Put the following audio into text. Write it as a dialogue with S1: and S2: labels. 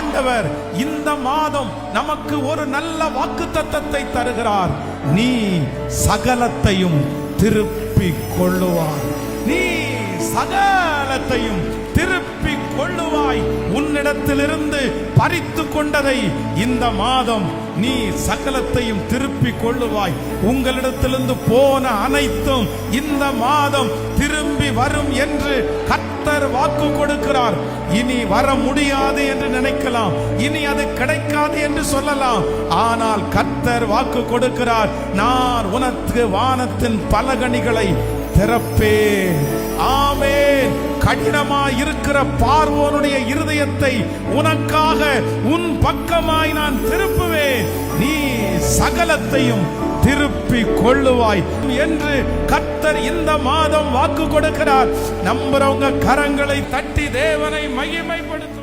S1: ஆண்டவர் இந்த மாதம் நமக்கு ஒரு நல்ல வாக்குத்தத்தத்தை தருகிறார். நீ சகலத்தையும் திருப்பிக் கொள்ளுவாய். நீ சகலத்தையும் திருப்பிக் கொள்ளுவாய். உன்னிடத்திலிருந்து பறித்து கொண்டதை இந்த மாதம் நீ சகலத்தையும் திருப்பிக் கொள்ளுவாய். உங்களிடத்திலிருந்து போன அனைத்தும் இந்த மாதம் திரும்பி வரும் என்று கர்த்தர் வாக்கு கொடுக்கிறார். இனி வர முடியாது என்று நினைக்கலாம், இனி அது கிடைக்காது என்று சொல்லலாம். ஆனால் கர்த்தர் வாக்கு கொடுக்கிறார், நான் உனக்கு வானத்தின் பலகணிகளை திறப்பேன். ஆமென். கடினமாய் இருக்கிற பார்வோனுடைய இருதயத்தை உனக்காக உன் பக்கமாய் நான் திருப்புவேன். நீ சகலத்தையும் திருப்பி கொள்ளுவாய் என்று கர்த்தர் இந்த மாதம் வாக்கு கொடுக்கிறார். நம்புறவங்க கரங்களை தட்டி தேவனை மகிமைப்படுத்த